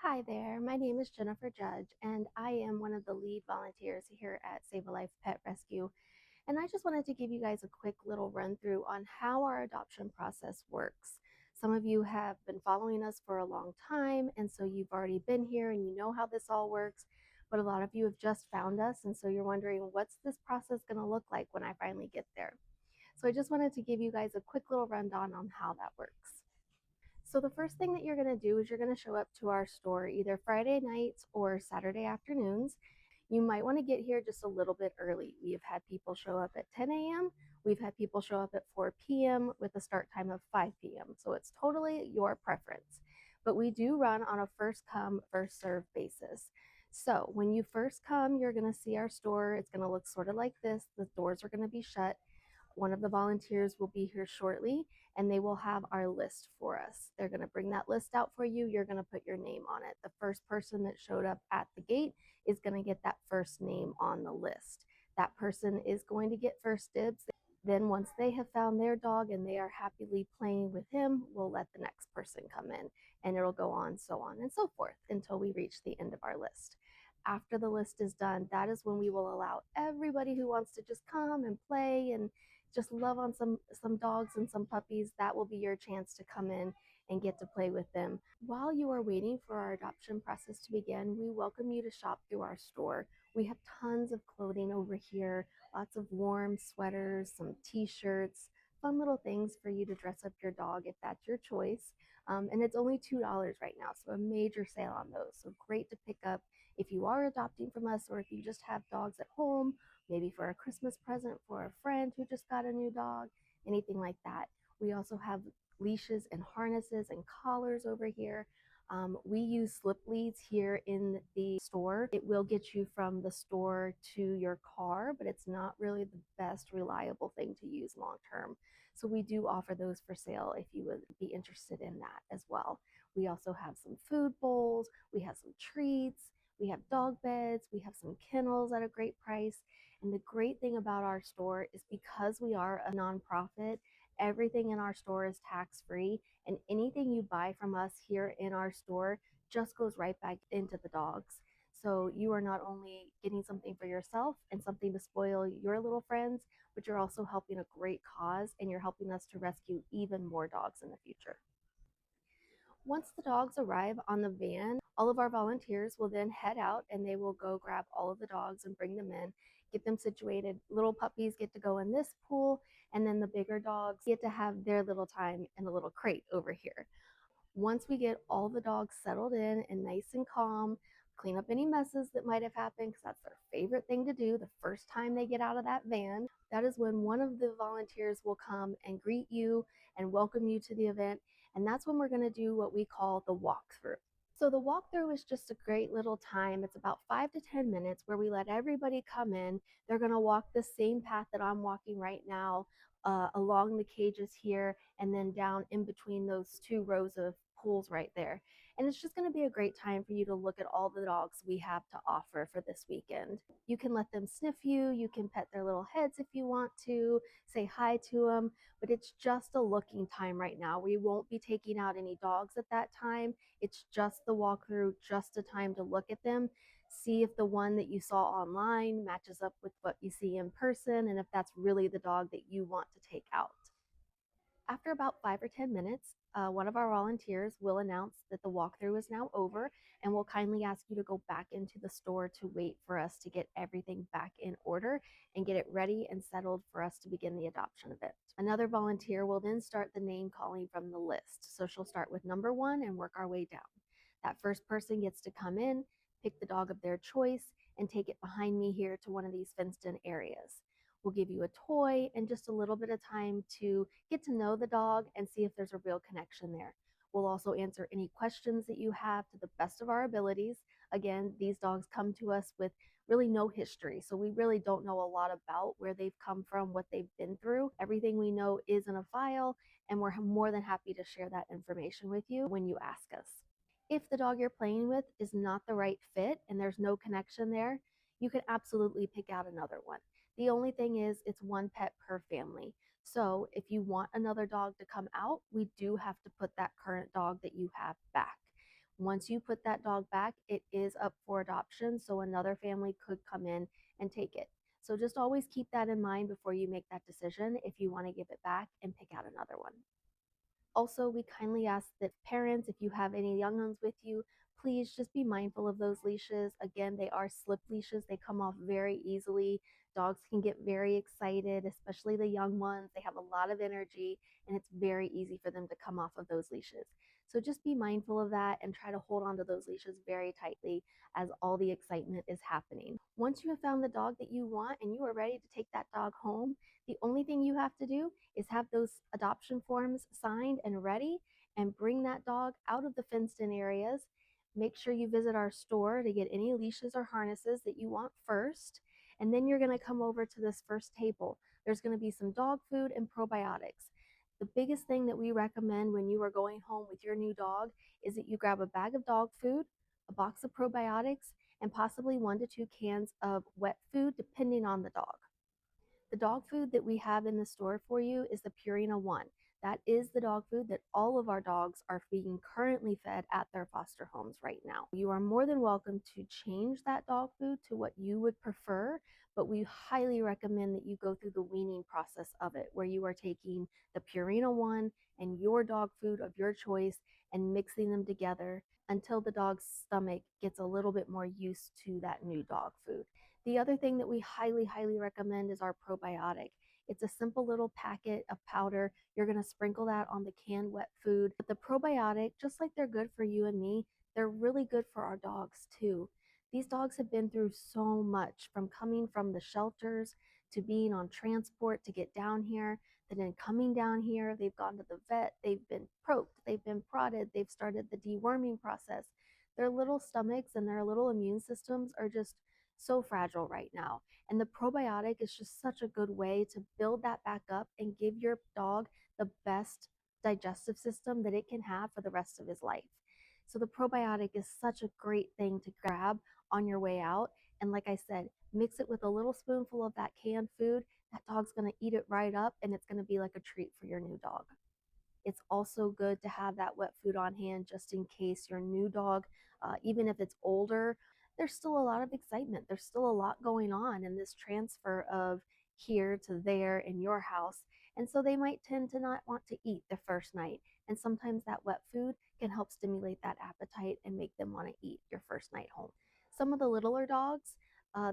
Hi there, my name is Jennifer Judge, and I am one of the lead volunteers here at Save a Life Pet Rescue. And I just wanted to give you guys a quick little run through on how our adoption process works. Some of you have been following us for a long time, and so you've already been here and you know how this all works. But a lot of you have just found us, and so you're wondering, what's this process going to look like when I finally get there? So I just wanted to give you guys a quick little rundown on how that works. So the first thing that you're going to do is you're going to show up to our store either Friday nights or Saturday afternoons. You might want to get here just a little bit early. We have had people show up at 10 a.m. We've had people show up at 4 p.m. with a start time of 5 p.m. So it's totally your preference. But we do run on a first come, first serve basis. So when you first come, you're going to see our store. It's going to look sort of like this. The doors are going to be shut. One of the volunteers will be here shortly and they will have our list for us. They're going to bring that list out for you. You're going to put your name on it. The first person that showed up at the gate is going to get that first name on the list. That person is going to get first dibs. Then, once they have found their dog and they are happily playing with him, we'll let the next person come in and it'll go on and so forth until we reach the end of our list. After the list is done, that is when we will allow everybody who wants to just come and play and just love on some dogs and some puppies. That will be your chance to come in and get to play with them. While you are waiting for our adoption process to begin, we welcome you to shop through our store. We have tons of clothing over here, lots of warm sweaters, some t-shirts, fun little things for you to dress up your dog if that's your choice. And it's only $2 right now, so a major sale on those. So great to pick up if you are adopting from us or if you just have dogs at home, maybe for a Christmas present for a friend who just got a new dog, anything like that. We also have leashes and harnesses and collars over here. We use slip leads here in the store. It will get you from the store to your car, but it's not really the best reliable thing to use long term. So we do offer those for sale if you would be interested in that as well. We also have some food bowls, we have some treats, we have dog beds, we have some kennels at a great price. And the great thing about our store is because we are a nonprofit, everything in our store is tax free, and anything you buy from us here in our store just goes right back into the dogs. So you are not only getting something for yourself and something to spoil your little friends, but you're also helping a great cause and you're helping us to rescue even more dogs in the future. Once the dogs arrive on the van, all of our volunteers will then head out and they will go grab all of the dogs and bring them in, get them situated. Little puppies get to go in this pool, and then the bigger dogs get to have their little time in a little crate over here. Once we get all the dogs settled in and nice and calm, clean up any messes that might have happened because that's their favorite thing to do the first time they get out of that van. That is when one of the volunteers will come and greet you and welcome you to the event. And that's when we're going to do what we call the walkthrough. So the walkthrough is just a great little time. It's about 5 to 10 minutes where we let everybody come in. They're going to walk the same path that I'm walking right now, along the cages here and then down in between those two rows of pools right there. And it's just going to be a great time for you to look at all the dogs we have to offer for this weekend. You can let them sniff you, you can pet their little heads if you want to, say hi to them, but it's just a looking time right now. We won't be taking out any dogs at that time. It's just the walkthrough, just a time to look at them, see if the one that you saw online matches up with what you see in person, and if that's really the dog that you want to take out. After about 5 or 10 minutes, one of our volunteers will announce that the walkthrough is now over and will kindly ask you to go back into the store to wait for us to get everything back in order and get it ready and settled for us to begin the adoption event. Another volunteer will then start the name calling from the list. So she'll start with number one and work our way down. That first person gets to come in, pick the dog of their choice, and take it behind me here to one of these fenced in areas. We'll give you a toy and just a little bit of time to get to know the dog and see if there's a real connection there. We'll also answer any questions that you have to the best of our abilities. Again, these dogs come to us with really no history, so we really don't know a lot about where they've come from, what they've been through. Everything we know is in a file, and we're more than happy to share that information with you when you ask us. If the dog you're playing with is not the right fit and there's no connection there, you can absolutely pick out another one. The only thing is, it's one pet per family. So if you want another dog to come out, we do have to put that current dog that you have back. Once you put that dog back, it is up for adoption, so another family could come in and take it. So just always keep that in mind before you make that decision if you want to give it back and pick out another one. Also, we kindly ask that parents, if you have any young ones with you, please just be mindful of those leashes. Again, they are slip leashes, they come off very easily. Dogs can get very excited, especially the young ones. They have a lot of energy, and it's very easy for them to come off of those leashes. So just be mindful of that and try to hold on to those leashes very tightly as all the excitement is happening. Once you have found the dog that you want and you are ready to take that dog home, the only thing you have to do is have those adoption forms signed and ready and bring that dog out of the fenced in areas. Make sure you visit our store to get any leashes or harnesses that you want first. And then you're going to come over to this first table. There's going to be some dog food and probiotics. The biggest thing that we recommend when you are going home with your new dog is that you grab a bag of dog food, a box of probiotics, and possibly 1 to 2 cans of wet food, depending on the dog. The dog food that we have in the store for you is the Purina One. That is the dog food that all of our dogs are being currently fed at their foster homes right now. You are more than welcome to change that dog food to what you would prefer, but we highly recommend that you go through the weaning process of it, where you are taking the Purina One and your dog food of your choice and mixing them together until the dog's stomach gets a little bit more used to that new dog food. The other thing that we highly, highly recommend is our probiotic. It's a simple little packet of powder. You're going to sprinkle that on the canned wet food. But the probiotic, just like they're good for you and me, they're really good for our dogs too. These dogs have been through so much, from coming from the shelters to being on transport to get down here. Then coming down here, they've gone to the vet, they've been poked, they've been prodded, they've started the deworming process. Their little stomachs and their little immune systems are just so fragile right now. And the probiotic is just such a good way to build that back up and give your dog the best digestive system that it can have for the rest of his life. So the probiotic is such a great thing to grab on your way out. And like I said, mix it with a little spoonful of that canned food. That dog's going to eat it right up, and it's going to be like a treat for your new dog. It's also good to have that wet food on hand just in case your new dog, even if it's older, there's still a lot of excitement. There's still a lot going on in this transfer of here to there in your house. And so they might tend to not want to eat the first night. And sometimes that wet food can help stimulate that appetite and make them want to eat your first night home. Some of the littler dogs,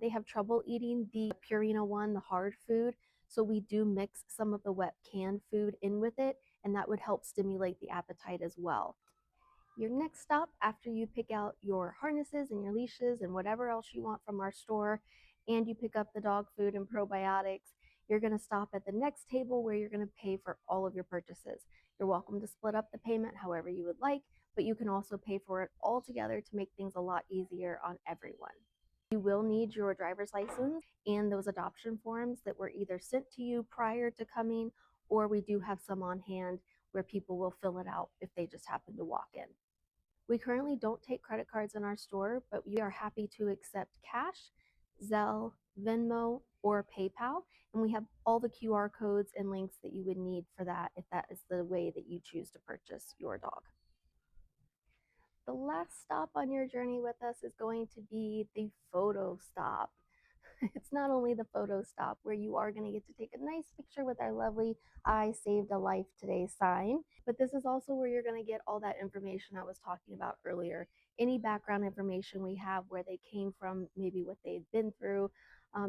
they have trouble eating the Purina One, the hard food. So we do mix some of the wet canned food in with it, and that would help stimulate the appetite as well. Your next stop after you pick out your harnesses and your leashes and whatever else you want from our store, and you pick up the dog food and probiotics, you're going to stop at the next table where you're going to pay for all of your purchases. You're welcome to split up the payment however you would like, but you can also pay for it all together to make things a lot easier on everyone. You will need your driver's license and those adoption forms that were either sent to you prior to coming, or we do have some on hand where people will fill it out if they just happen to walk in. We currently don't take credit cards in our store, but we are happy to accept cash, Zelle, Venmo, or PayPal. And we have all the QR codes and links that you would need for that if that is the way that you choose to purchase your dog. The last stop on your journey with us is going to be the photo stop. It's not only the photo stop where you are going to get to take a nice picture with our lovely "I saved a life today" sign, but this is also where you're going to get all that information I was talking about earlier. Any background information we have, where they came from, maybe what they've been through.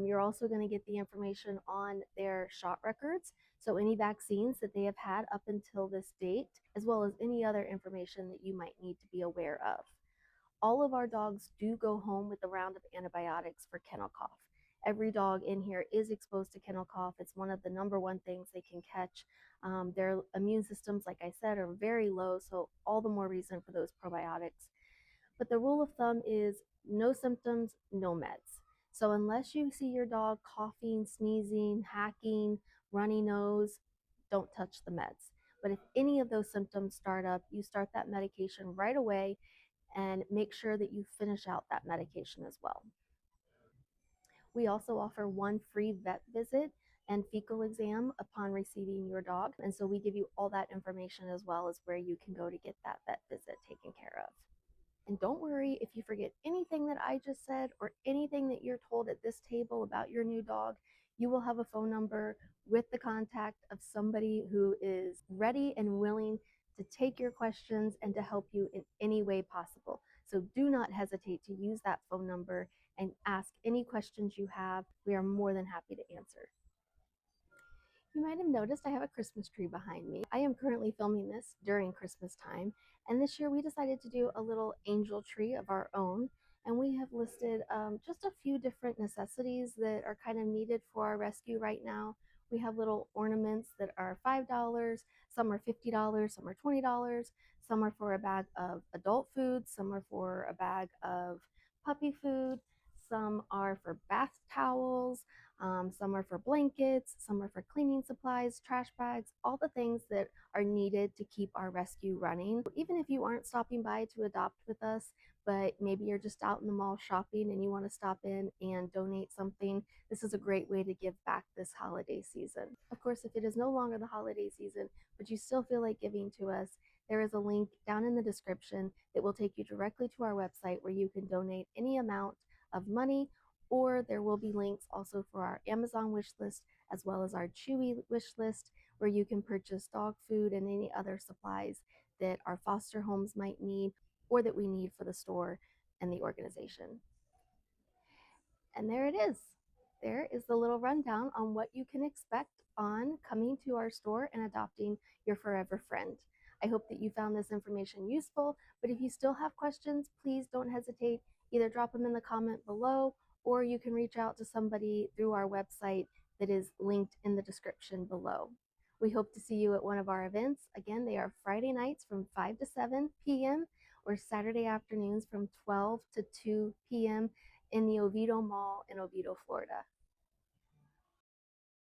You're also going to get the information on their shot records, so any vaccines that they have had up until this date, as well as any other information that you might need to be aware of. All of our dogs do go home with a round of antibiotics for kennel cough. Every dog in here is exposed to kennel cough. It's one of the number one things they can catch. Their immune systems, like I said, are very low, so all the more reason for those probiotics. But the rule of thumb is no symptoms, no meds. So unless you see your dog coughing, sneezing, hacking, runny nose, don't touch the meds. But if any of those symptoms start up, you start that medication right away and make sure that you finish out that medication as well. We also offer one free vet visit and fecal exam upon receiving your dog. And so we give you all that information as well as where you can go to get that vet visit taken care of. And don't worry if you forget anything that I just said or anything that you're told at this table about your new dog. You will have a phone number with the contact of somebody who is ready and willing to take your questions and to help you in any way possible. So do not hesitate to use that phone number and ask any questions you have. We are more than happy to answer. You might have noticed I have a Christmas tree behind me. I am currently filming this during Christmas time, and this year we decided to do a little angel tree of our own. And we have listed just a few different necessities that are kind of needed for our rescue right now. We have little ornaments that are $5, some are $50, some are $20, some are for a bag of adult food, some are for a bag of puppy food, some are for bath towels, some are for blankets, some are for cleaning supplies, trash bags, all the things that are needed to keep our rescue running. Even if you aren't stopping by to adopt with us, but maybe you're just out in the mall shopping and you want to stop in and donate something, this is a great way to give back this holiday season. Of course, if it is no longer the holiday season, but you still feel like giving to us, there is a link down in the description that will take you directly to our website where you can donate any amount of money, or there will be links also for our Amazon wish list as well as our Chewy wish list where you can purchase dog food and any other supplies that our foster homes might need or that we need for the store and the organization. And there it is. There is the little rundown on what you can expect on coming to our store and adopting your forever friend. I hope that you found this information useful, but if you still have questions, please don't hesitate. Either drop them in the comment below or you can reach out to somebody through our website that is linked in the description below. We hope to see you at one of our events. Again, they are Friday nights from 5 to 7 p.m. or Saturday afternoons from 12 to 2 p.m. in the Oviedo Mall in Oviedo, Florida.